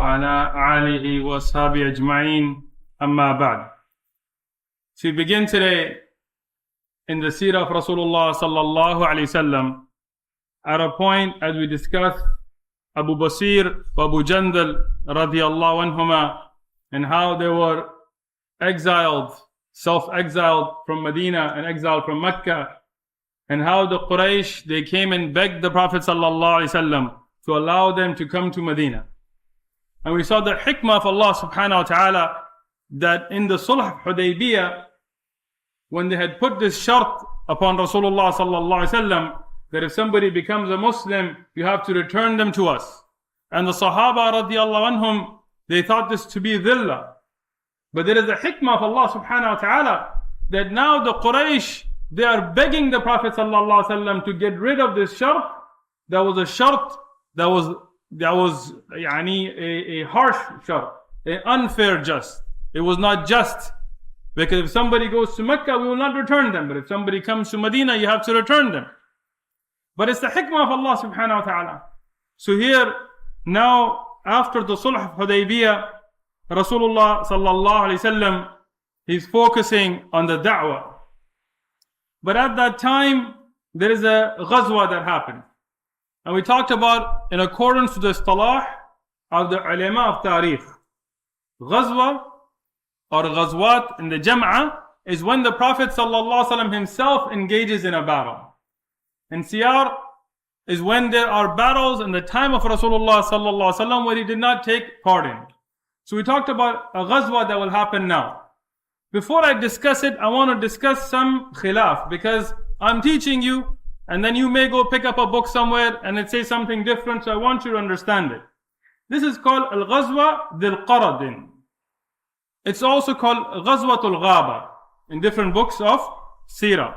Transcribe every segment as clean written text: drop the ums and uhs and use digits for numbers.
وعلى آله وصحبه أجمعين أما بعد. So we begin today in the Seerat of Rasulullah sallallahu alayhi wasallam at a point as we discuss Abu Basir wa Abu Jandal radiyallahu anhuma and how they were exiled, self-exiled from Medina and exiled from Mecca, and how the Quraysh, they came and begged the Prophet sallallahu alaihi wasallam to allow them to come to Medina. And we saw the hikmah of Allah subhanahu wa ta'ala that in the Sulh of Hudaybiyah, when they had put this shart upon Rasulullah sallallahu alaihi wasallam that if somebody becomes a Muslim, you have to return them to us. And the Sahaba radiyallahu anhum, they thought this to be dhillah. But there is a hikmah of Allah subhanahu wa ta'ala that now the Quraysh, they are begging the Prophet sallallahu alaihi wasallam to get rid of this shart. That was a shart that was a harsh shart, an unfair just. It was not just. Because if somebody goes to Mecca, we will not return them. But if somebody comes to Medina, you have to return them. But it's the hikmah of Allah subhanahu wa ta'ala. So here, now, after the Sulh of Hudaybiyah, Rasulullah sallallahu alayhi wasallam, he's focusing on the da'wah. But at that time, there is a ghazwa that happened. And we talked about, in accordance to the istilah of the ulama of tarikh, ghazwa or ghazwat in the jam'ah is when the Prophet sallallahu alaihi wasallam himself engages in a battle. And siyar is when there are battles in the time of Rasulullah sallallahu alaihi wasallam where he did not take part in. So we talked about a ghazwa that will happen now. Before I discuss it, I want to discuss some khilaf, because I'm teaching you and then you may go pick up a book somewhere and it says something different, so I want you to understand it. This is called al-ghazwa dil qaradin. It's also called ghazwatul ghaba in different books of Seerat.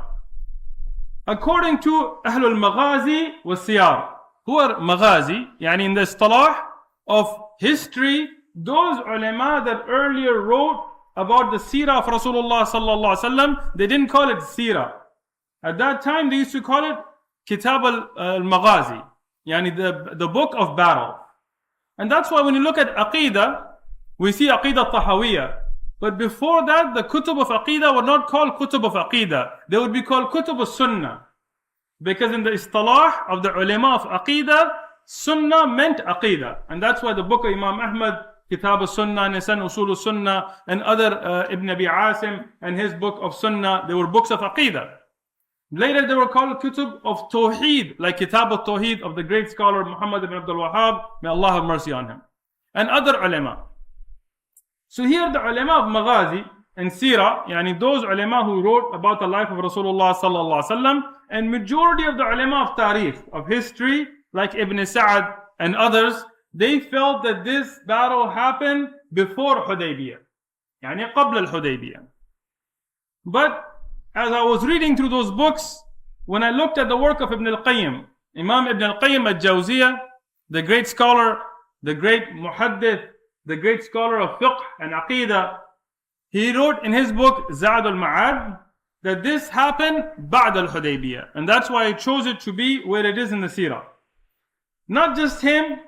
According to Ahlul Maghazi wa Siyar, who are Maghazi, yani in the istilah of history, those ulama that earlier wrote about the Seerah of Rasulullah sallallahu alaihi wasallam, they didn't call it Seerah. At that time, they used to call it Kitab al-Maghazi, yani the book of battle. And that's why when you look at Aqidah, we see Aqidah Tahawiyah. But before that, the Kutub of Aqidah were not called Kutub of Aqidah. They would be called Kutub al-Sunnah. Because in the istilah of the ulama of Aqidah, Sunnah meant Aqidah. And that's why the book of Imam Ahmad, Kitab al-Sunnah, Nisan Usul al-Sunnah, and other Ibn Abi Asim and his book of Sunnah, they were books of Aqidah. Later they were called Kutub of Tawheed, like Kitab al-Tawheed of the great scholar Muhammad ibn Abdul Wahhab, may Allah have mercy on him, and other ulama. So here the ulama of Maghazi and Seerah, yani those ulama who wrote about the life of Rasulullah sallallahu alaihi wasallam, and majority of the ulama of tarikh, of history, like Ibn Sa'ad and others, they felt that this battle happened before Hudaybiyah, yani qabla al-Hudaybiyah. But as I was reading through those books, when I looked at the work of Ibn al-Qayyim, Imam Ibn al-Qayyim al-Jawziyah, the great scholar, the great muhaddith, the great scholar of fiqh and aqidah, he wrote in his book Zad al-Ma'ad that this happened ba'd al-Hudaybiyah, and that's why I chose it to be where it is in the Seerah. Not just him,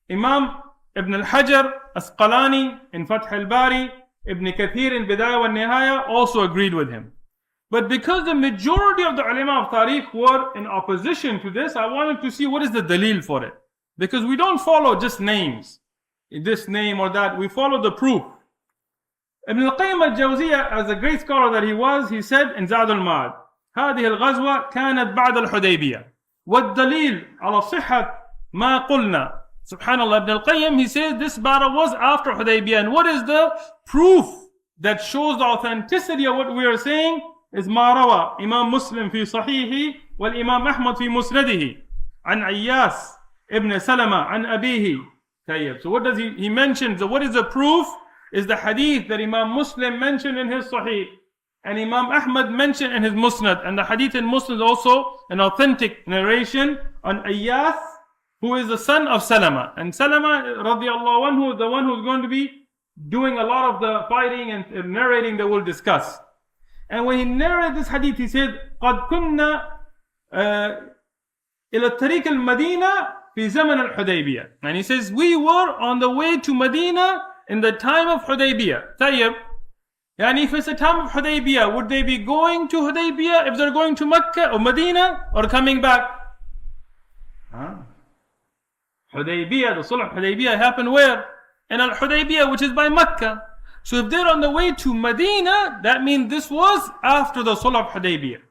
Imam Ibn al-Hajar Asqalani in Fath al-Bari, Ibn Kathir in Bidayah wa Nihaya also agreed with him. But because the majority of the ulama of tarikh were in opposition to this, I wanted to see what is the dalil for it. Because we don't follow just names, this name or that, we follow the proof. Ibn al-Qayyim al-Jawziyah, as a great scholar that he was, he said in Zad al-Ma'ad, هذه الغزوة كانت بعد الحديبية والدليل على صحة ما قلنا. Subhanallah, Ibn al-Qayyim, he says this battle was after Hudaybiyah. And what is the proof that shows the authenticity of what we are saying? Is ما روى إمام مسلم في صحيحه والإمام أحمد في مسنده عن عياس ابن سلمة عن أبيه. So what does he mentions? What is the proof? Is the hadith that Imam Muslim mentioned in his Sahih and Imam Ahmad mentioned in his Musnad, and the hadith in Muslim is also an authentic narration on Ayyas, who is the son of Salama. And Salama radiallahu anhu is the one who's going to be doing a lot of the fighting and narrating that we'll discuss. And when he narrated this hadith, he said, قَدْ كُنَّا إِلَى الطَّرِيقِ الْمَدِينَةِ في زمن الحديبية. And he says, we were on the way to Medina in the time of Hudaybiyah. طيب, يعني if it's the time of Hudaybiyah, would they be going to Hudaybiyah if they're going to Mecca or Medina or coming back? Hudaybiyah, the Sulh of Hudaybiyah happened where? In Al-Hudaybiyah, which is by Mecca. So if they're on the way to Medina, that means this was after the Sulh of Hudaybiyah.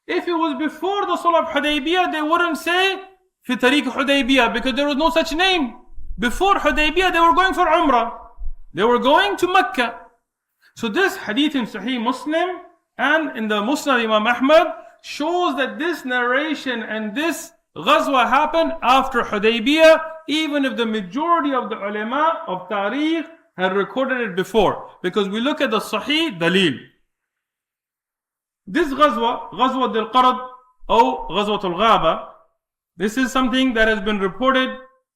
If it was before the Sulh of Hudaybiyah, they wouldn't say في طريق Hudaybiyah because there was no such name. Before Hudaybiyah, they were going for Umrah. They were going to Mecca. So this hadith in Sahih Muslim and in the Musnad Imam Ahmad shows that this narration and this ghazwa happened after Hudaybiyah, even if the majority of the ulama of Tariq had recorded it before. Because we look at the Sahih Dalil. This ghazwa, Ghazwa al-Qarad or Ghazwat al-Ghaba, this is something that has been reported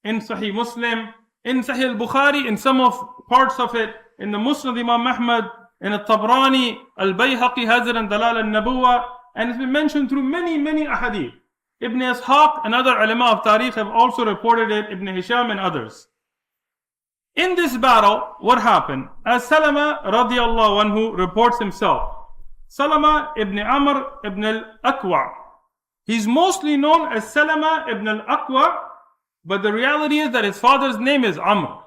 in Sahih Muslim, in Sahih al-Bukhari, in some of parts of it, in the Musnad Imam Ahmad, in al-Tabrani, al-Bayhaqi, Hazir and Dalal al-Nabuwa, and it's been mentioned through many ahadith. Ibn Ishaq and other ulama of Tariq have also reported it, Ibn Hisham and others. In this battle, what happened? As Salama radiallahu anhu reports himself, Salama ibn Amr ibn al-Aqwa. He's mostly known as Salama ibn al-Aqwa, but the reality is that his father's name is Amr.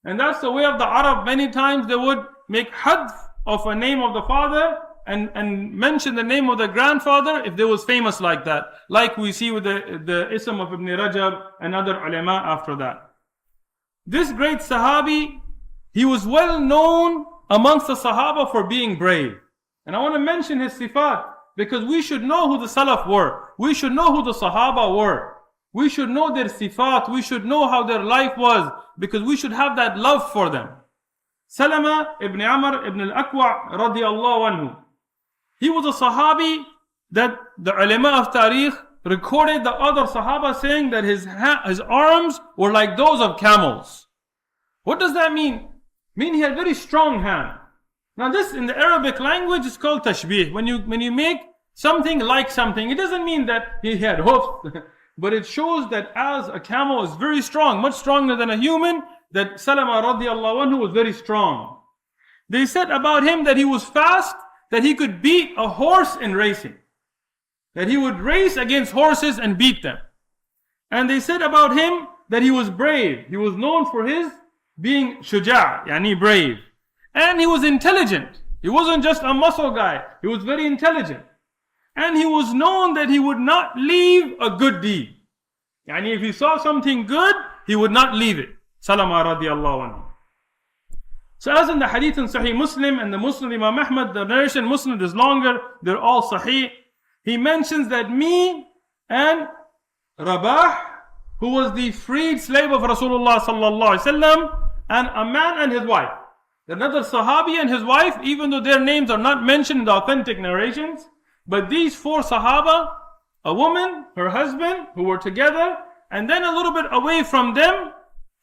And that's the way of the Arab. Many times they would make hadf of a name of the father and mention the name of the grandfather if they was famous like that. Like we see with the ism of Ibn Rajab and other ulama after that. This great Sahabi, he was well known amongst the Sahaba for being brave. And I want to mention his sifat because we should know who the Salaf were. We should know who the Sahaba were. We should know their sifat. We should know how their life was because we should have that love for them. Salama ibn Amr ibn al-Aqwa radiyallahu anhu. He was a Sahabi that the ulama of Tariq recorded the other Sahaba saying that his arms were like those of camels. What does that mean? Mean he had very strong hand. Now this in the Arabic language is called tashbih. When you make something like something, it doesn't mean that he had hoofs, but it shows that as a camel is very strong, much stronger than a human, that Salama radiallahu anhu was very strong. They said about him that he was fast, that he could beat a horse in racing. That he would race against horses and beat them. And they said about him that he was brave. He was known for his being shuja', yani brave. And he was intelligent. He wasn't just a muscle guy. He was very intelligent. And he was known that he would not leave a good deed. Yani if he saw something good, he would not leave it. Salama radiallahu anhu. So as in the hadith in Sahih Muslim and the Musnad Imam Ahmad, the narration Musnad is longer, they're all Sahih. He mentions that me and Rabah, who was the freed slave of Rasulullah sallallahu alaihi wasallam, and a man and his wife. Another Sahabi and his wife, even though their names are not mentioned in the authentic narrations, but these four Sahaba, a woman, her husband, who were together, and then a little bit away from them,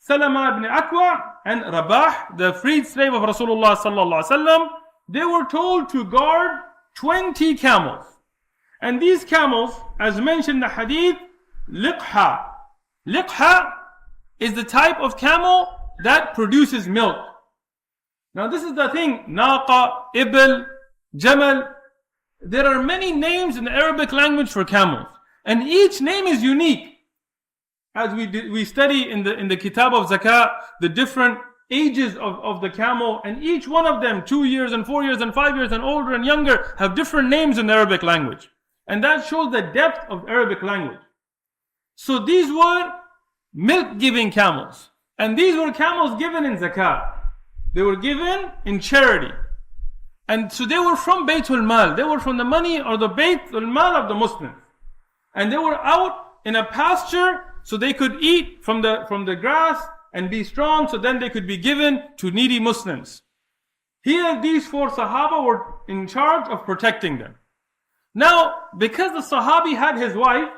Salama ibn Aqwa and Rabah, the freed slave of Rasulullah sallallahu alaihi wasallam, they were told to guard 20 camels. And these camels, as mentioned in the hadith, liqha. Liqha is the type of camel that produces milk. Now this is the thing, naqa, ibl, jamal. There are many names in the Arabic language for camels. And each name is unique. As we study in the kitab of zakat, the different ages of the camel, and each one of them, 2 years and 4 years and 5 years and older and younger, have different names in the Arabic language. And that shows the depth of Arabic language. So these were milk-giving camels. And these were camels given in zakat. They were given in charity. And so they were from Baytul Mal. They were from the money or the Baytul Mal of the Muslims. And they were out in a pasture so they could eat from the grass and be strong, so then they could be given to needy Muslims. Here these four Sahaba were in charge of protecting them. Now, because the Sahabi had his wife,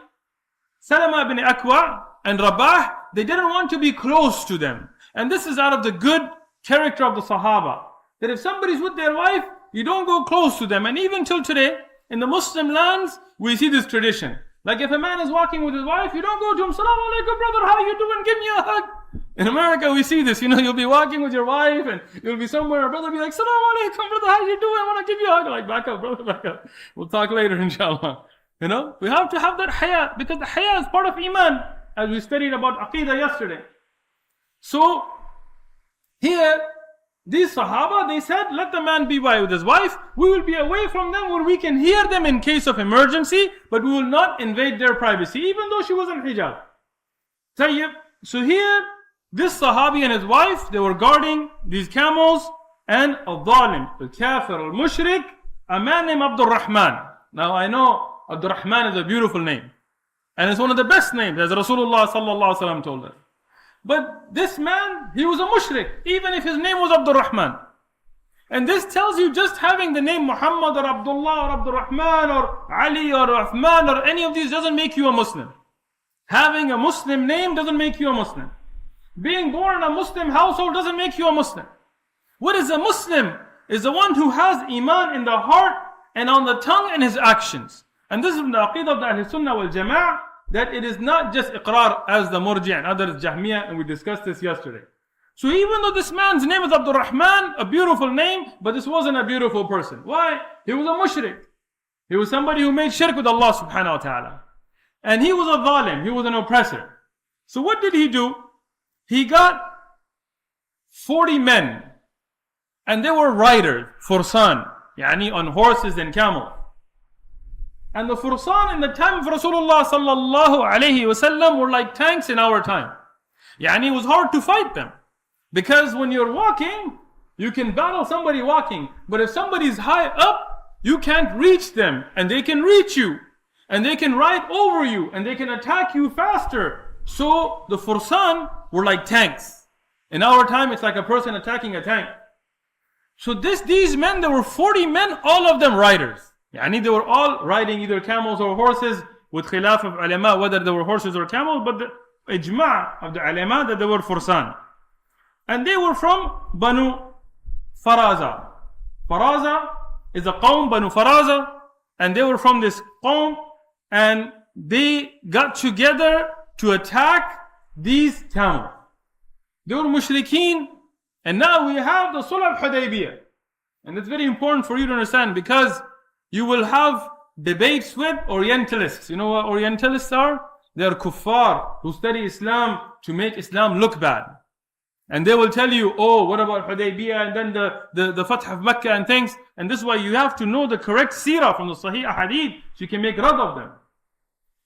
Salama ibn Aqwa and Rabah, they didn't want to be close to them. And this is out of the good character of the Sahaba. That if somebody's with their wife, you don't go close to them. And even till today, in the Muslim lands, we see this tradition. Like if a man is walking with his wife, you don't go to him, Salaam alaikum brother, how you doing? Give me a hug. In America we see this, you'll be walking with your wife and you'll be somewhere, a brother will be like, Salaam alaikum brother, how you doing? I want to give you a hug. Like, back up brother, back up. We'll talk later inshallah. We have to have that haya, because the haya is part of iman, as we studied about aqeedah yesterday. So here, these Sahaba, they said, let the man be with his wife. We will be away from them where we can hear them in case of emergency, but we will not invade their privacy, even though she was in hijab. So here, this Sahabi and his wife, they were guarding these camels, and al-Dhalim, al-Kafir, al-Mushrik, a man named Abdul Rahman. Now I know Abdul Rahman is a beautiful name, and it's one of the best names, as Rasulullah sallallahu alaihi wasallam told us. But this man, he was a mushrik, even if his name was Abdul Rahman. And this tells you just having the name Muhammad or Abdullah or Abdul Rahman or Ali or Uthman or any of these doesn't make you a Muslim. Having a Muslim name doesn't make you a Muslim. Being born in a Muslim household doesn't make you a Muslim. What is a Muslim? Is the one who has iman in the heart and on the tongue and his actions. And this is from the aqeedah of the Ahl Sunnah wal Jama'ah, that it is not just iqrar as the Murji' and others, Jahmiyyah, and we discussed this yesterday. So even though this man's name is Abdul Rahman, a beautiful name, but this wasn't a beautiful person. Why? He was a mushrik. He was somebody who made shirk with Allah subhanahu wa ta'ala. And he was a zalim, he was an oppressor. So what did he do? He got 40 men, and they were riders, fursan, yani on horses and camels. And the fursan in the time of Rasulullah sallallahu alayhi wasallam were like tanks in our time. Yani it was hard to fight them. Because when you're walking, you can battle somebody walking. But if somebody's high up, you can't reach them. And they can reach you. And they can ride over you. And they can attack you faster. So the fursan were like tanks. In our time, it's like a person attacking a tank. So these men, there were 40 men, all of them riders. Yani they were all riding either camels or horses, with khilaf of ulama whether they were horses or camels, but the ijma' of the ulama that they were fursan. And they were from Banu Faraza. Faraza is a qawm, Banu Faraza, and they were from this qawm, and they got together to attack these camels. They were mushrikeen, and now we have the Sulh Hudaybiyah. And it's very important for you to understand, because you will have debates with Orientalists. You know what Orientalists are? They are kuffar who study Islam to make Islam look bad. And they will tell you, oh, what about Hudaybiyah and then the Fath of Mecca and things. And this is why you have to know the correct seerah from the Sahih Hadith so you can make rad of them.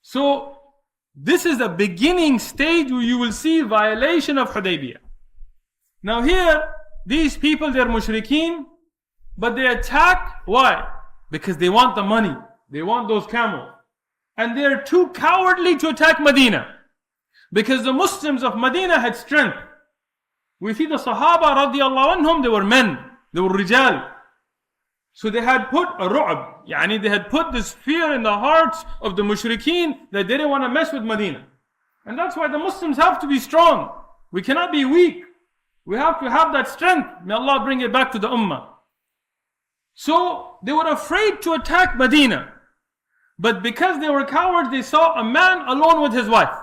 So this is the beginning stage where you will see violation of Hudaybiyah. Now here, these people, they're mushrikeen, but they attack. Why? Because they want the money. They want those camels. And they're too cowardly to attack Medina. Because the Muslims of Medina had strength. We see the Sahaba radiallahu anhum, they were men. They were rijal. So they had put a ru'ab. Yani they had put this fear in the hearts of the mushrikeen that they didn't want to mess with Medina. And that's why the Muslims have to be strong. We cannot be weak. We have to have that strength. May Allah bring it back to the ummah. So they were afraid to attack Medina. But because they were cowards, they saw a man alone with his wife.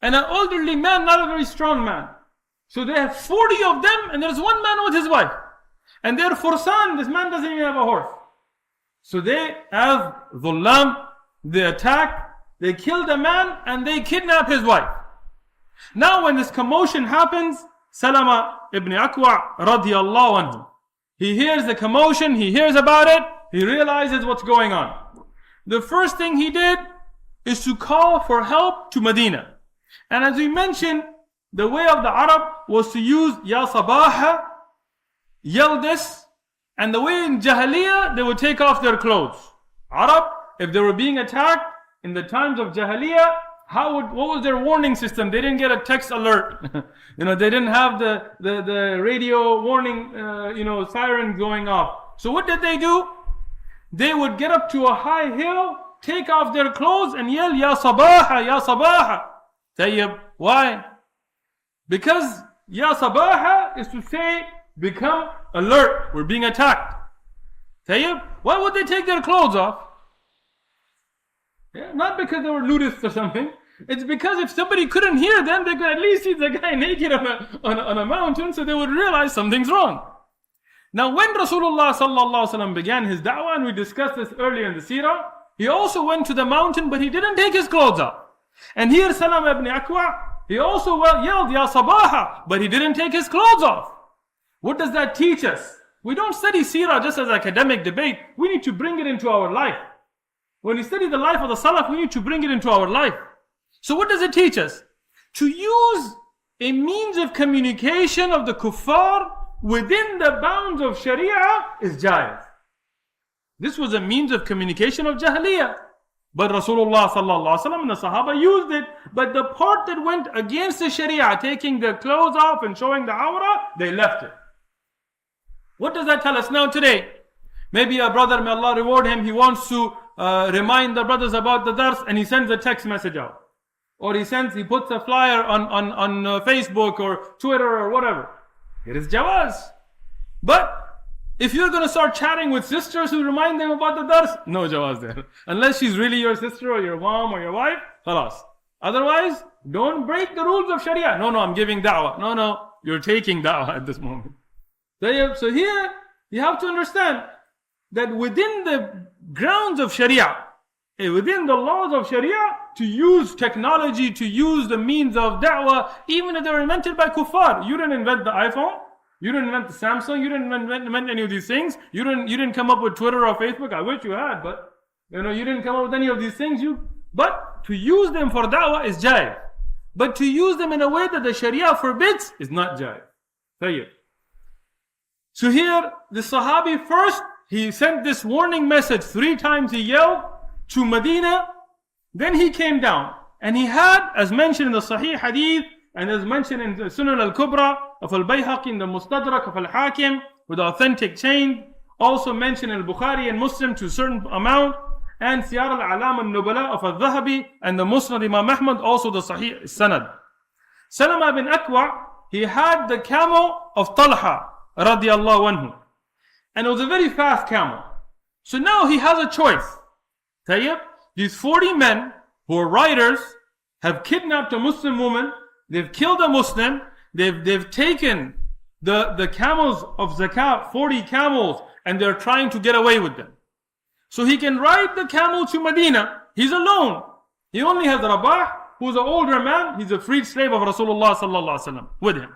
And an elderly man, not a very strong man. So they have 40 of them, and there's one man with his wife. And they're fursan, this man doesn't even have a horse. So they, as dhullam, they attack, they kill the man, and they kidnap his wife. Now when this commotion happens, Salama ibn Aqwa radiyallahu anhu, he hears the commotion, he hears about it, he realizes what's going on. The first thing he did is to call for help to Medina. And as we mentioned, the way of the Arab was to use Ya Sabaha, yell this, and the way in Jahiliyyah, they would take off their clothes. Arab, if they were being attacked in the times of Jahiliyyah, what was their warning system? They didn't get a text alert. They didn't have the radio warning, siren going off. So what did they do? They would get up to a high hill, take off their clothes and yell, Ya Sabaha, Ya Sabaha. Tayyib, why? Because Ya Sabaha is to say, become alert, we're being attacked. Tayyib, why would they take their clothes off? Yeah? Not because they were nudists or something. It's because if somebody couldn't hear them, they could at least see the guy naked on a mountain, so they would realize something's wrong. Now when Rasulullah sallallahu alaihi wasallam began his da'wah, and we discussed this earlier in the seerah, he also went to the mountain, but he didn't take his clothes off. And here Salama ibn Akwa, he also yelled, Ya Sabaha, but he didn't take his clothes off. What does that teach us? We don't study seerah just as academic debate. We need to bring it into our life. When we study the life of the Salaf, we need to bring it into our life. So what does it teach us? To use a means of communication of the kuffar within the bounds of Sharia is jaiz. This was a means of communication of Jahiliyyah. But Rasulullah sallallahu alaihi wasallam and the Sahaba used it. But the part that went against the Sharia, taking the clothes off and showing the awrah, they left it. What does that tell us now today? Maybe a brother, may Allah reward him, he wants to remind the brothers about the dars, and he sends a text message out. Or he puts a flyer on Facebook or Twitter or whatever. It is jawaz. But if you're going to start chatting with sisters who remind them about the dars, no jawaz there. Unless she's really your sister or your mom or your wife, khalas. Otherwise, don't break the rules of Sharia. No, I'm giving da'wah. No, you're taking da'wah at this moment. So here, you have to understand that within the grounds of Sharia, within the laws of Sharia, to use technology, to use the means of da'wah, even if they were invented by kuffar. You didn't invent the iPhone, you didn't invent the Samsung, you didn't invent any of these things. You didn't come up with Twitter or Facebook. I wish you had, but you didn't come up with any of these things. But to use them for da'wah is jaiz. But to use them in a way that the Sharia forbids is not jaiz. So here, the Sahabi first, he sent this warning message 3 times, he yelled to Medina. Then he came down and he had, as mentioned in the Sahih Hadith and as mentioned in the Sunan al-Kubra of al-Bayhaqi, in the Mustadrak of al-Hakim with authentic chain, also mentioned in al-Bukhari and Muslim to a certain amount, and Siyar al-Alam al-Nubala of al-Dhahabi and the Musnad Imam Ahmad, also the Sahih Sanad. Salama bin Akwa, he had the camel of Talha radiyallahu anhu, and it was a very fast camel. So now he has a choice. Tayyib, these 40 men who are riders have kidnapped a Muslim woman, they've killed a Muslim, they've taken the camels of zakat, 40 camels, and they're trying to get away with them. So he can ride the camel to Medina. He's alone. He only has Rabah, who's an older man. He's a freed slave of Rasulullah sallallahu alaihi wasallam with him.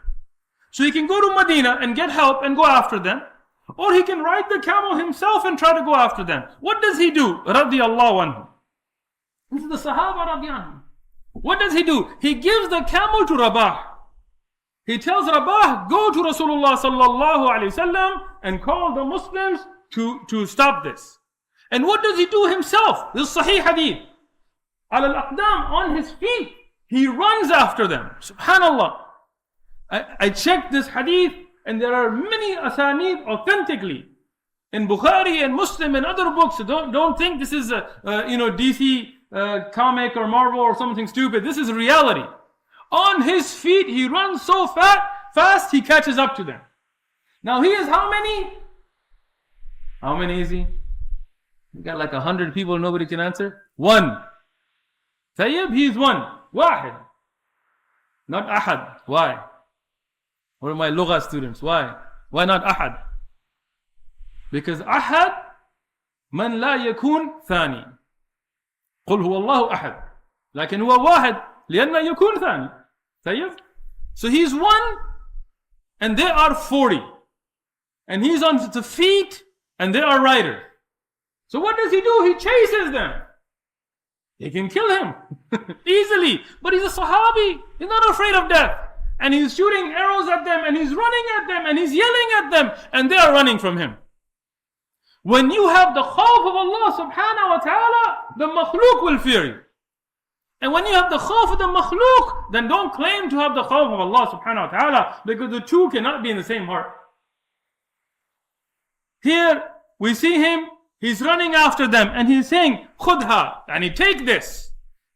So he can go to Medina and get help and go after them. Or he can ride the camel himself and try to go after them. What does he do? Radiyallahu anhu. This is the Sahaba radiyallahu anhu. What does he do? He gives the camel to Rabah. He tells Rabah, go to Rasulullah sallallahu alaihi wasallam and call the Muslims to stop this. And what does he do himself? This is Sahih Hadith. Al-Aqdam, on his feet, he runs after them. Subhanallah. I checked this hadith, and there are many asanid authentically in Bukhari and Muslim and other books. So don't think this is a DC comic or Marvel or something stupid. This is reality. On his feet, he runs so fast he catches up to them. Now he is how many? How many is he? You got like 100 people, nobody can answer? 1. Tayyib, he is 1. Wahid. Not ahad. Why? Where are my lugha students? Why? Why not ahad? Because ahad, man la yakun thani. قل هو الله أحد. لكن هو واحد لأن يكون ثاني. طيب? So he's 1 and they are 40. And he's on the feet and they are riders. So what does he do? He chases them. He can kill him easily. But he's a Sahabi. He's not afraid of death. And he's shooting arrows at them, and he's running at them, and he's yelling at them, and they are running from him. When you have the khawf of Allah subhanahu wa ta'ala, the makhluk will fear you. And when you have the khawf of the makhluk, then don't claim to have the khawf of Allah subhanahu wa ta'ala, because the two cannot be in the same heart. Here, we see him, he's running after them, and he's saying, khudha, and take this.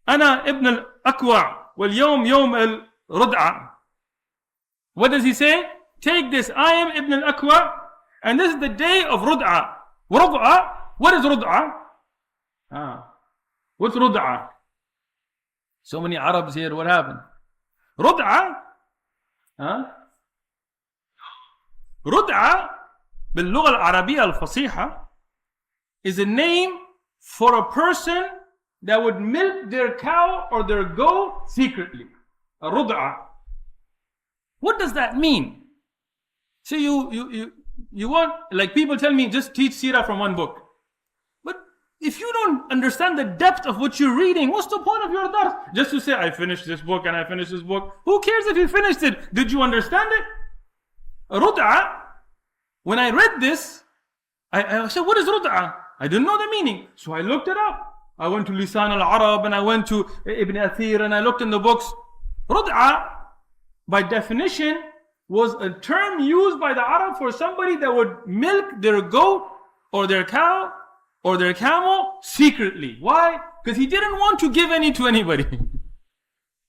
Ana ibn al-Akwa, wal yawm yawm al-Rud'a. What does he say? Take this. I am Ibn al-Akwa, and this is the day of Rud'a. Rud'a? What is Rud'a? What's رُدْعَةٌ? So many Arabs here, what happened? رُدْعَةٌ, huh? رُدْعَةٌ باللغة العربية الفصيحة is a name for a person that would milk their cow or their goat secretly. A رُدْعَةٌ. What does that mean? So you want, like people tell me, just teach Seerat from one book. But if you don't understand the depth of what you're reading, what's the point of your dars? Just to say, I finished this book and I finished this book. Who cares if you finished it? Did you understand it? رُدْعَةٌ. When I read this, I said, what is رُدْعَةٌ? I didn't know the meaning. So I looked it up. I went to Lisan al-Arab and I went to Ibn Athir and I looked in the books. رُدْعَةٌ, by definition, was a term used by the Arab for somebody that would milk their goat or their cow or their camel secretly. Why? Because he didn't want to give any to anybody.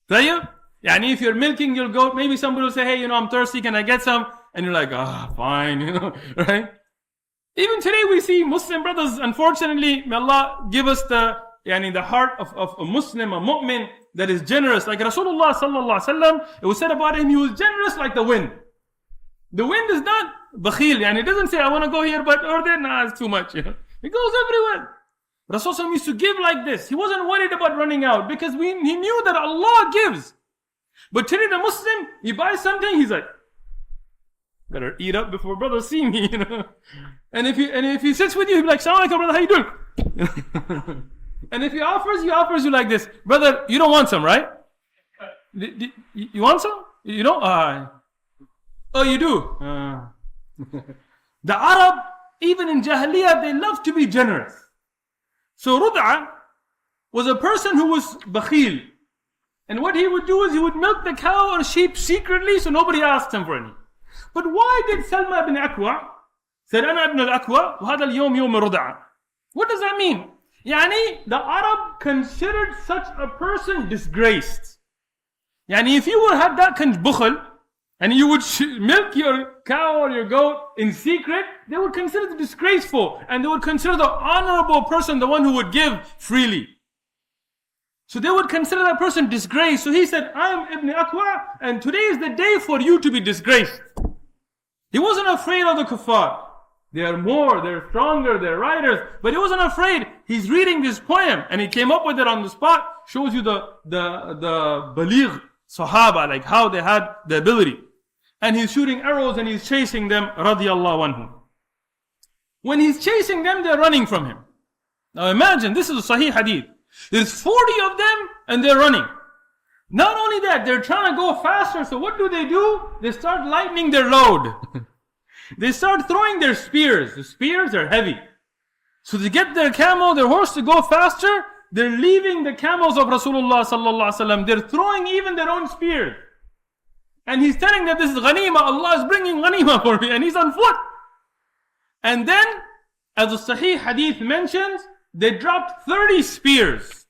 طيب? Yani if you're milking your goat, maybe somebody will say, hey, I'm thirsty, can I get some? And you're like, fine, right? Even today we see Muslim brothers, unfortunately, may Allah give us the heart of a Muslim, a mu'min, that is generous. Like Rasulullah sallallahu alaihi wasallam, it was said about him, he was generous like the wind. The wind is not bakhil, it doesn't say, I want to go here, but or there, it's too much. It goes everywhere. Rasulullah used to give like this. He wasn't worried about running out because he knew that Allah gives. But today the Muslim, he buys something, he's like, better eat up before brothers see me, And if he sits with you, he'll be like, Assalamu alaikum, brother, how you doing? And if he offers you like this, brother, you don't want some, right? You want some? You don't? Oh, you do? The Arab, even in Jahiliyyah, they love to be generous. So رُدْعَةٌ was a person who was bakhil. And what he would do is he would milk the cow or sheep secretly so nobody asked him for any. But why did Salma ibn Akwa said, أنا ابن الأكوى وهذا اليوم يوم الرُدْعَةِ? What does that mean? The Arab considered such a person disgraced. If you would have that kind of bukhl, and you would milk your cow or your goat in secret, they would consider it disgraceful, and they would consider the honorable person the one who would give freely. So they would consider that person disgraced. So he said, I am Ibn Akwa, and today is the day for you to be disgraced. He wasn't afraid of the kuffar. They are more, they're stronger, they're riders. But he wasn't afraid. He's reading this poem and he came up with it on the spot. Shows you the baligh sahaba, like how they had the ability. And he's shooting arrows and he's chasing them, radiyallahu anhum. When he's chasing them, they're running from him. Now imagine, this is a sahih hadith. There's 40 of them and they're running. Not only that, they're trying to go faster. So what do? They start lightening their load. They start throwing their spears. The spears are heavy. So to get their camel, their horse to go faster, they're leaving the camels of Rasulullah sallallahu alaihi wasallam. They're throwing even their own spears. And he's telling them, this is ghanima. Allah is bringing ghanima for me. And he's on foot. And then, as the Sahih Hadith mentions, they dropped 30 spears.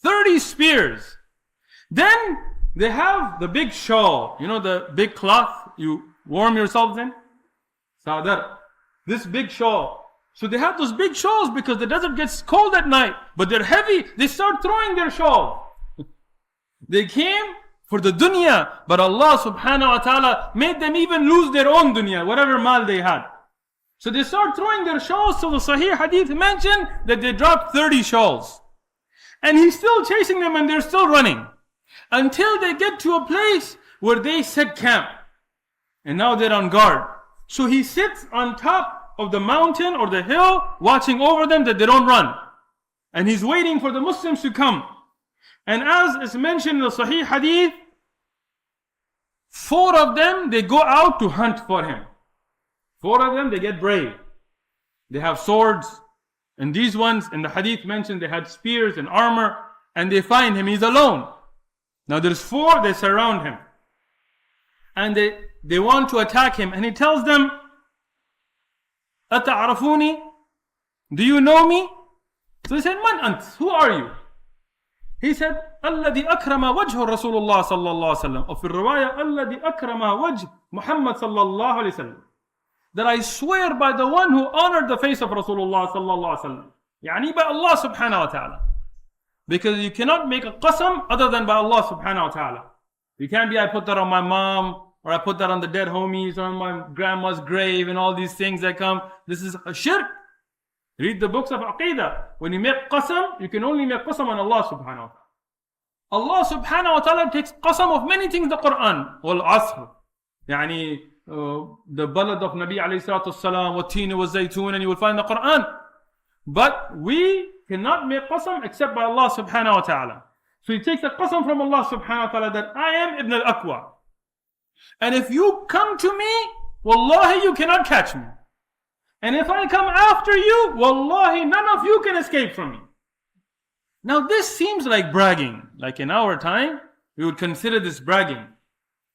30 spears. Then they have the big shawl. The big cloth you warm yourselves in? Sadar. This big shawl. So they have those big shawls because the desert gets cold at night. But they're heavy. They start throwing their shawls. They came for the dunya. But Allah subhanahu wa ta'ala made them even lose their own dunya. Whatever mal they had. So they start throwing their shawls. So the Sahih Hadith mentioned that they dropped 30 shawls. And he's still chasing them and they're still running. Until they get to a place where they set camp. And now they're on guard. So he sits on top of the mountain or the hill, watching over them that they don't run. And he's waiting for the Muslims to come. And as is mentioned in the Sahih Hadith, 4 of them, they go out to hunt for him. 4 of them, they get brave. They have swords. And these ones, in the Hadith mentioned, they had spears and armor. And they find him, he's alone. Now there's 4, they surround him. And they want to attack him. And he tells them, أَتَعْرَفُونِي? Do you know me? So he said, مَنْ أَنْتِ? Who are you? He said, الَّذِي أَكْرَمَ وَجْهُ رَسُولُ اللَّهِ صَلَّى اللَّهُ عَلَيْهِ وسلم. Or في الرواية, الَّذِي أَكْرَمَ وَجْهُ مُحَمَّدْ صَلَّى اللَّهُ عَلَيْهِ وسلم. That I swear by the one who honored the face of Rasulullah sallallahu alaihi wasallam. Yani by Allah subhanahu wa ta'ala. Because you cannot make a qasam other than by Allah subhanahu wa ta'ala. You can't be, I put that on my mom, or I put that on the dead homies, or on my grandma's grave, and all these things that come. This is a shirk. Read the books of Aqidah. When you make qasam, you can only make qasam on Allah subhanahu wa ta'ala. Allah subhanahu wa ta'ala takes qasam of many things in the Quran. Wal asr. Yani, the balad of Nabi alayhi salatu wasalam, wa teen wa zaytun, and you will find the Quran. But we cannot make qasam except by Allah subhanahu wa ta'ala. So he takes a qasam from Allah subhanahu wa ta'ala that I am Ibn al-Aqwa. And if you come to me, wallahi you cannot catch me. And if I come after you, wallahi none of you can escape from me. Now this seems like bragging. Like in our time, we would consider this bragging.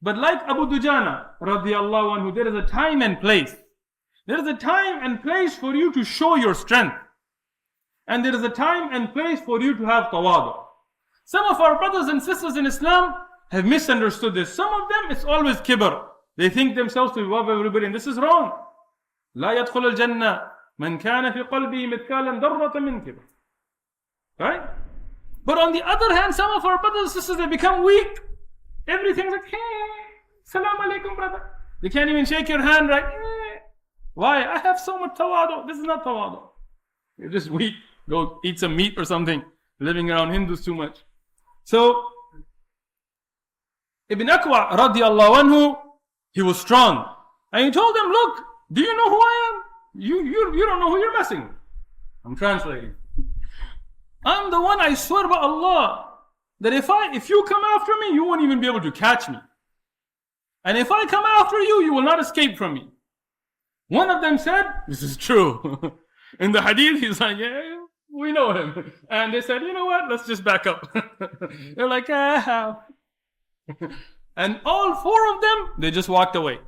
But like Abu Dujana radiyallahu anhu, there is a time and place. There is a time and place for you to show your strength. And there is a time and place for you to have tawadu. Some of our brothers and sisters in Islam have misunderstood this. Some of them, it's always kibr. They think themselves to be above everybody, and this is wrong. لا يدخل الجنة من كان في قلبه مثقال ذرة من كبر. Right? But on the other hand, some of our brothers and sisters, they become weak. Everything's like, hey, salam alaikum, brother. They can't even shake your hand, right? Hey. Why? I have so much tawadu. This is not tawadu. You're just weak. Go eat some meat or something. Living around Hindus too much. So, Ibn Aqwa radiallahu anhu, he was strong. And he told them, look, do you know who I am? You don't know who you're messing with. I'm translating. I'm the one, I swear by Allah, that if you come after me, you won't even be able to catch me. And if I come after you, you will not escape from me. One of them said, this is true. In the hadith, he's like, yeah, we know him. And they said, you know what, let's just back up. They're like, ah. And all four of them, they just walked away.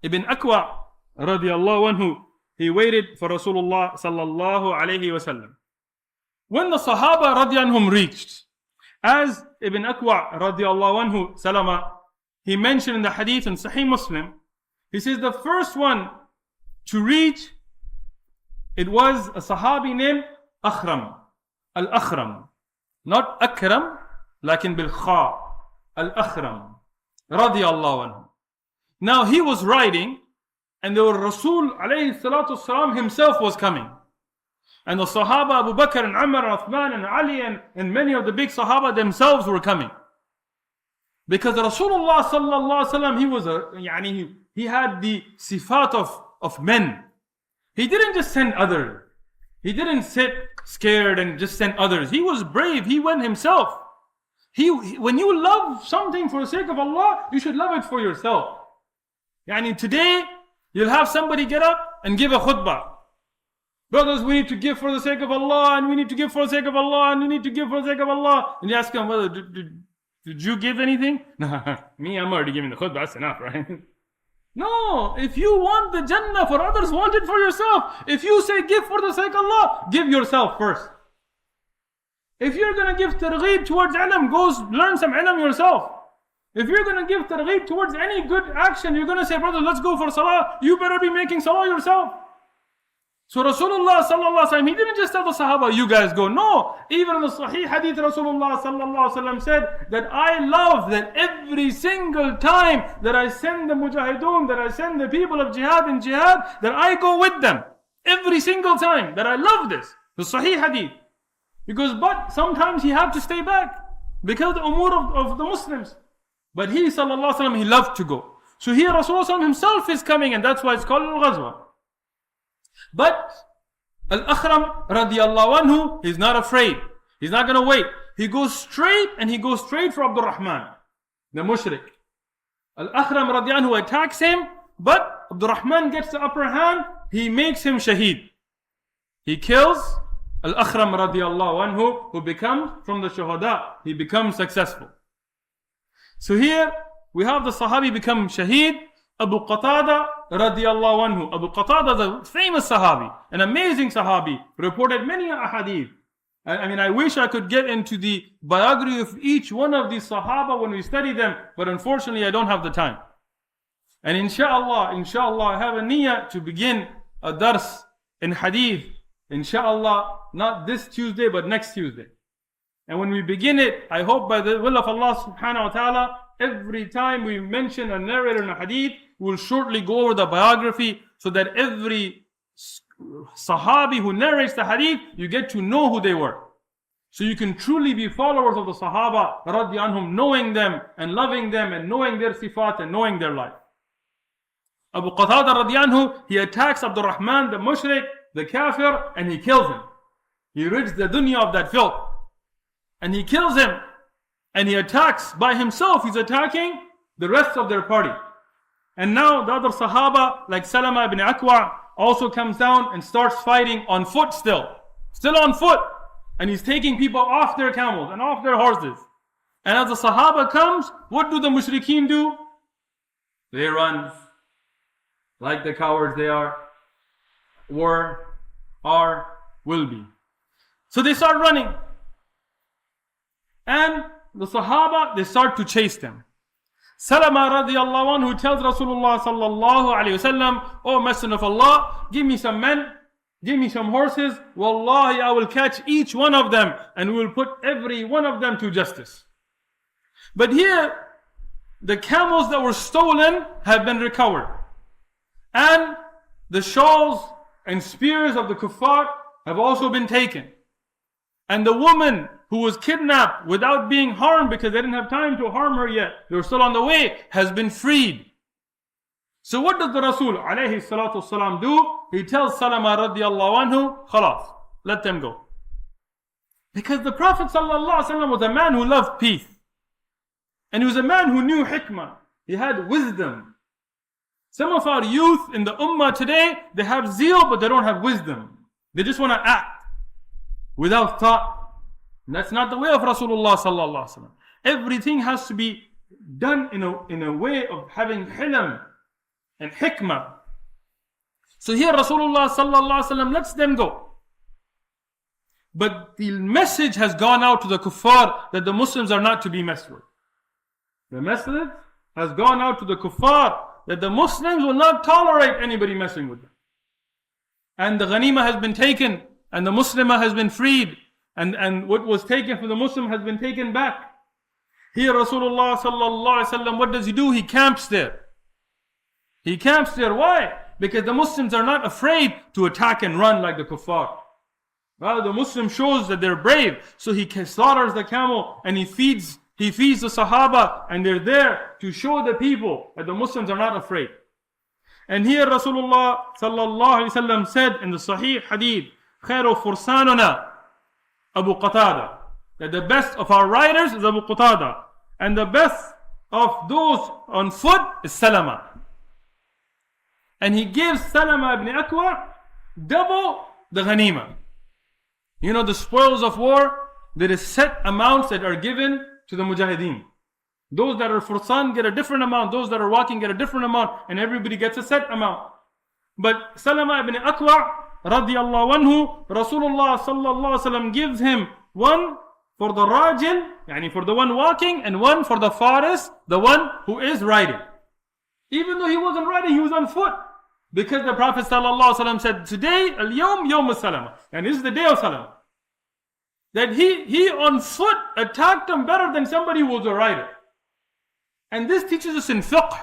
Ibn Aqwa radiallahu anhu, he waited for Rasulullah sallallahu alayhi wasallam. When the Sahaba radiallahu anhum reached, as Ibn Aqwa radiallahu anhu salama, he mentioned in the hadith in Sahih Muslim, he says the first one to reach, it was a Sahabi named Akhram, Al-Akhram, not Akram, lakin bil kha, Al-Akhram radiallahu anhu. Now he was riding, and the Rasul alayhi salatu wasalam himself was coming. And the Sahaba, Abu Bakr and Umar and Uthman and Ali and many of the big Sahaba themselves were coming. Because Rasulullah sallallahu alaihi wasallam, he was he had the sifat of men. He didn't just send others. He didn't sit scared and just send others. He was brave. He went himself. When you love something for the sake of Allah, you should love it for yourself. Today, you'll have somebody get up and give a khutbah. Brothers, we need to give for the sake of Allah, and we need to give for the sake of Allah, and we need to give for the sake of Allah. And you ask him, well, did you give anything? No, me, I'm already giving the khutbah, that's enough, right? No, if you want the Jannah for others, want it for yourself. If you say give for the sake of Allah, give yourself first. If you're going to give targheeb towards ilm, go learn some ilm yourself. If you're going to give targheeb towards any good action, you're going to say, brother, let's go for salah, you better be making salah yourself. So Rasulullah sallallahu alaihi wasallam, he didn't just tell the Sahaba, you guys go. No, even in the Sahih Hadith, Rasulullah sallallahu alaihi wasallam said that I love that every single time that I send the mujahideen, that I send the people of jihad in jihad, that I go with them. Every single time, that I love this. The Sahih Hadith. But sometimes he had to stay back because of the umur of the Muslims. But he sallallahu alaihi wasallam, he loved to go. So here Rasulullah himself is coming, and that's why it's called al-Ghazwa. But Al-Akhram radiallahu anhu, he's not afraid. He's not going to wait. He goes straight, and he goes straight for Abdul Rahman, the mushrik. Al-Akhram radiallahu anhu attacks him, but Abdul Rahman gets the upper hand. He makes him shaheed. He kills Al-Akhram radiallahu anhu, who becomes from the shuhada. He becomes successful. So here we have the Sahabi become shaheed. Abu Qatada radiallahu anhu. Abu Qatada, the famous Sahabi, an amazing Sahabi, reported many ahadith. I wish I could get into the biography of each one of these Sahaba when we study them, but unfortunately I don't have the time. And inshallah, I have a niyyah to begin a dars in hadith, inshallah, not this Tuesday, but next Tuesday. And when we begin it, I hope by the will of Allah subhanahu wa ta'ala, every time we mention a narrator in a hadith, we'll shortly go over the biography so that every Sahabi who narrates the hadith, you get to know who they were. So you can truly be followers of the Sahaba radiallahu anhum, knowing them and loving them and knowing their sifat and knowing their life. Abu Qatada radiallahu anhu, he attacks Abdurrahman the mushrik, the kafir, and he kills him. He rids the dunya of that filth. And he kills him. And he attacks by himself. He's attacking the rest of their party. And now the other Sahaba, like Salama ibn Akwa, also comes down and starts fighting on foot still. Still on foot. And he's taking people off their camels and off their horses. And as the Sahaba comes, what do the mushrikeen do? They run. Like the cowards they were, are, will be. So they start running. And the Sahaba, they start to chase them. Salama radiallahu anhu tells Rasulullah sallallahu alayhi wasallam, "O Messenger of Allah, give me some men, give me some horses. Wallahi, I will catch each one of them and we will put every one of them to justice." But here, the camels that were stolen have been recovered. And the shawls and spears of the kuffar have also been taken. And the woman who was kidnapped without being harmed, because they didn't have time to harm her yet, they were still on the way, has been freed. So what does the Rasul alayhi salatu wasalam do? He tells Salama radiallahu anhu, "Khalas, let them go." Because the Prophet sallallahu alaihi wasallam was a man who loved peace. And he was a man who knew hikmah. He had wisdom. Some of our youth in the ummah today, they have zeal but they don't have wisdom. They just want to act without thought. And that's not the way of Rasulullah sallallahu alaihi wasallam. Everything has to be done in a way of having hilm and hikmah. So here Rasulullah sallallahu alaihi wasallam lets them go. But the message has gone out to the kuffar that the Muslims are not to be messed with. The message has gone out to the kuffar that the Muslims will not tolerate anybody messing with them. And the ghanimah has been taken, and the Muslimah has been freed, and what was taken from the Muslim has been taken back. Here Rasulullah sallallahu alaihi wasallam, what does he do? He camps there. He camps there. Why? Because the Muslims are not afraid to attack and run like the kuffar. Rather, the Muslim shows that they're brave. So he slaughters the camel and he feeds the Sahaba, and they're there to show the people that the Muslims are not afraid. And here Rasulullah sallallahu alaihi wasallam said in the Sahih Hadith, "Khairu fursanuna Abu Qatada," that the best of our riders is Abu Qatada, and the best of those on foot is Salama. And he gives Salama ibn Akwa double the ghanima. You know, the spoils of war, there is set amounts that are given to the mujahideen. Those that are fursan get a different amount, those that are walking get a different amount, and everybody gets a set amount. But Salama ibn Akwa radiyallahu anhu, Rasulullah sallallahu alaihi wasallam gives him one for the rajil, yani for the one walking, and one for the faris, the one who is riding. Even though he wasn't riding, he was on foot. Because the Prophet sallallahu alaihi wasallam said, "Today, al-yawm yawm al-salama," and this is the day of salama. That he on foot attacked them better than somebody who was a rider. And this teaches us in fiqh.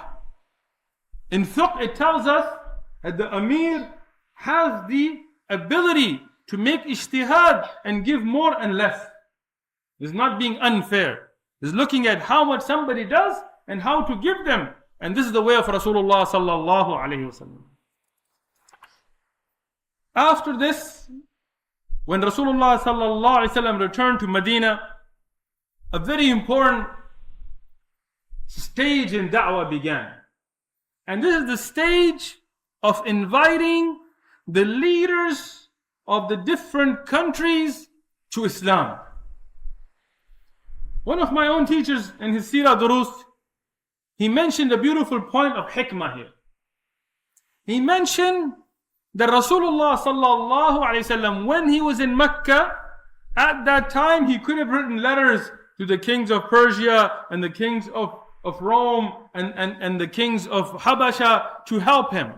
In fiqh, it tells us that the Amir has the ability to make ijtihad and give more and less. It's not being unfair. It's looking at how much somebody does and how to give them. And this is the way of Rasulullah sallallahu alaihi wasallam. After this, when Rasulullah sallallahu alaihi wasallam returned to Medina, a very important stage in da'wah began. And this is the stage of inviting the leaders of the different countries to Islam. One of my own teachers in his Seerat durus, he mentioned a beautiful point of hikmah here. He mentioned that Rasulullah sallallahu alaihi wasallam, when he was in Mecca, at that time he could have written letters to the kings of Persia and the kings of Rome and the kings of Habasha to help him.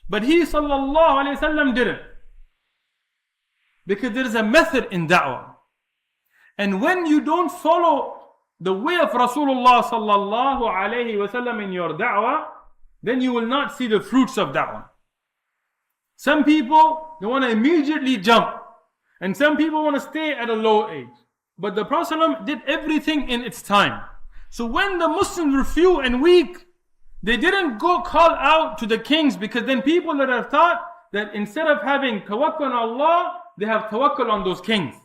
But he sallallahu alaihi wasallam didn't. Because there is a method in da'wah. And when you don't follow the way of Rasulullah sallallahu alayhi wasallam in your da'wah, then you will not see the fruits of da'wah. Some people, they want to immediately jump. And some people want to stay at a low age. But the Prophet ﷺ did everything in its time. So when the Muslims were few and weak, they didn't go call out to the kings, because then people would have thought that instead of having tawakkul on Allah, they have tawakkul on those kings.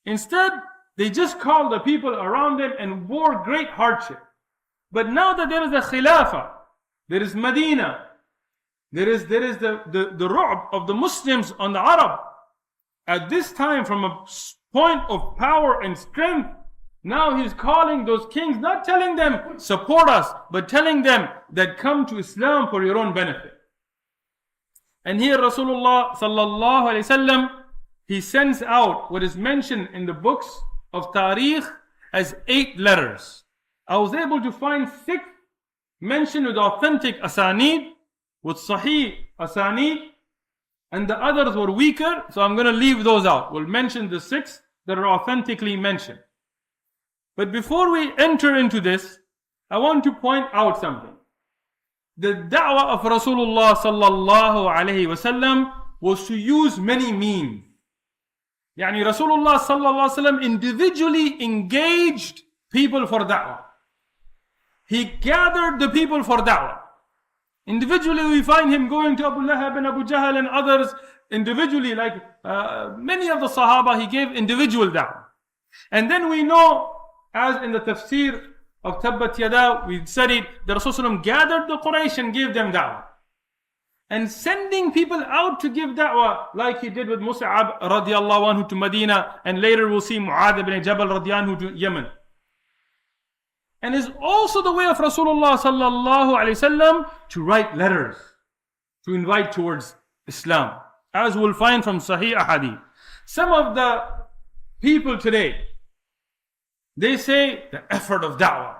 Instead, they just called the people around them and bore great hardship. But now that there is a khilafah, there is Medina, there is the ru'b of the Muslims on the Arab. At this time, from a point of power and strength, now he's calling those kings, not telling them support us, but telling them that come to Islam for your own benefit. And here Rasulullah sallallahu alaihi wasallam, he sends out what is mentioned in the books of Tariq as 8 letters. I was able to find 6 mentioned with authentic asanid, with sahih asanid, and the others were weaker, so I'm going to leave those out. We'll mention the 6 that are authentically mentioned. But before we enter into this, I want to point out something. The da'wah of Rasulullah sallallahu alayhi wasallam was to use many means. Yani Rasulullah sallallahu alayhi wasallam individually engaged people for da'wah. He gathered the people for da'wah. Individually we find him going to Abu Lahab and Abu Jahl and others individually, like many of the Sahaba, he gave individual da'wah. And then we know, as in the tafsir of Tabbat Yada, we studied that Rasulullah gathered the Quraysh and gave them da'wah. And sending people out to give da'wah, like he did with Mus'ab radiallahu anhu to Medina, and later we'll see Mu'adh ibn Jabal radiallahu anhu to Yemen. And is also the way of Rasulullah sallallahu alayhi wasallam to write letters, to invite towards Islam, as we'll find from Sahih Ahadith. Some of the people today, they say the effort of da'wah,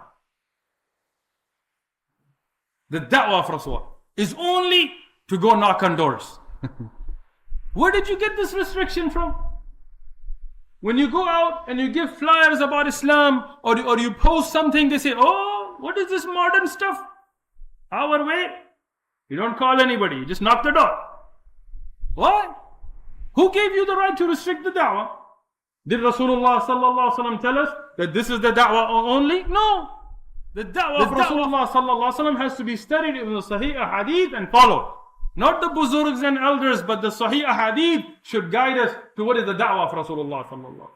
the da'wah of Rasulullah is only to go knock on doors. Where did you get this restriction from? When you go out and you give flyers about Islam, or you post something, they say, oh, what is this modern stuff? Our way. You don't call anybody, you just knock the door. Why? Who gave you the right to restrict the da'wah? Did Rasulullah sallallahu alaihi wasallam tell us that this is the da'wah only? No. The da'wah of Rasulullah sallallahu alaihi wasallam has to be studied in the Sahih Ahadith and followed. Not the buzurgs and elders, but the Sahih Ahadith should guide us to what is the da'wah of Rasulullah sallallahu alaihi wasallam.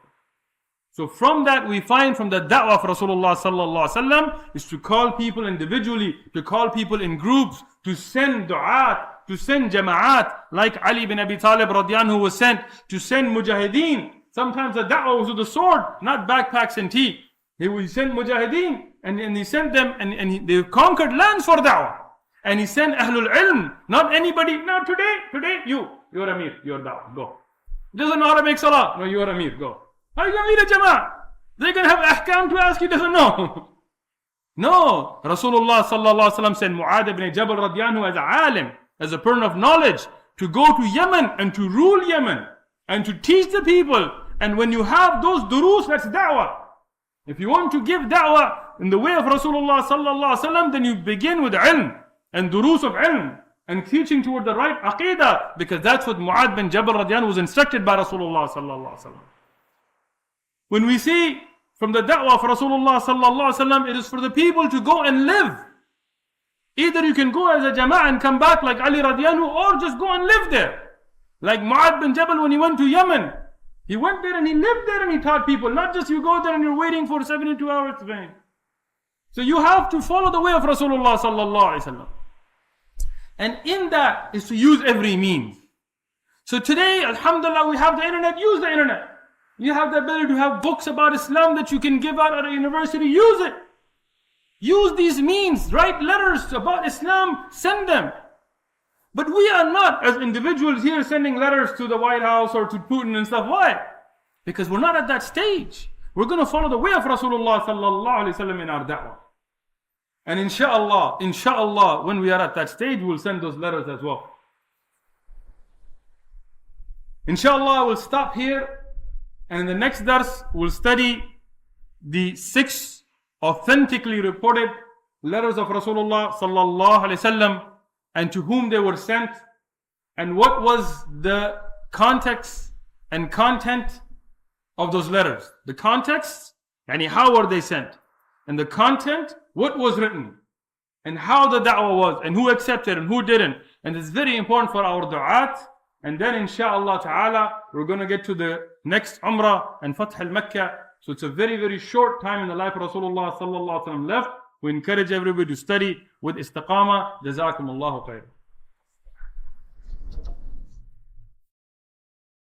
So from that we find from the da'wah of Rasulullah sallallahu alaihi wasallam is to call people individually, to call people in groups, to send du'at, to send jama'at, like Ali bin Abi Talib radiallahu anhu was sent, to send mujahideen. Sometimes the da'wah was with a sword, not backpacks and tea. He would send mujahideen, and he sent them, and they conquered lands for da'wah. And he sent Ahlul Ilm, not anybody. Now today, you're Amir, you're da'wah, go. Doesn't know how to make salah, no, you're Amir, go. How are you going to lead a jama'ah? They're going to have ahkam to ask you, doesn't know. No, Rasulullah sallallahu alaihi wasallam sent Mu'adh ibn Jabal radiallahu anhu as a alim, as a person of knowledge, to go to Yemen and to rule Yemen, and to teach the people. And when you have those durus, that's da'wah. If you want to give da'wah in the way of Rasulullah sallallahu alaihi wasallam, then you begin with ilm and durus of ilm and teaching toward the right aqidah, because that's what Mu'adh bin Jabal radiallahu anhu was instructed by Rasulullah sallallahu alaihi wasallam. When we see from the da'wah of Rasulullah sallallahu alaihi wasallam, it is for the people to go and live. Either you can go as a jama'ah and come back like Ali radiallahu anhu, or just go and live there. Like Mu'adh bin Jabal, when he went to Yemen, he went there and he lived there and he taught people. Not just you go there and you're waiting for 72 hours to finish. So you have to follow the way of Rasulullah sallallahu alaihi wasallam. And in that is to use every means. So today, alhamdulillah, we have the internet. Use the internet. You have the ability to have books about Islam that you can give out at a university. Use it. Use these means. Write letters about Islam. Send them. But we are not, as individuals here, sending letters to the White House or to Putin and stuff. Why? Because we're not at that stage. We're going to follow the way of Rasulullah sallallahu alaihi wasallam in our da'wah. And inshallah, when we are at that stage, we'll send those letters as well. Inshallah, we'll stop here. And in the next dars, we'll study the 6 authentically reported letters of Rasulullah sallallahu alaihi wasallam and to whom they were sent, and what was the context and content of those letters. The context, yani how were they sent? And the content, what was written? And how the da'wah was, and who accepted and who didn't. And it's very important for our du'at. And then inshaAllah ta'ala, we're going to get to the next Umrah and Fath al-Makkah. So it's a very, very short time in the life of Rasulullah sallallahu alaihi wasallam left. We encourage everybody to study with istiqamah. Jazakumullahu khair.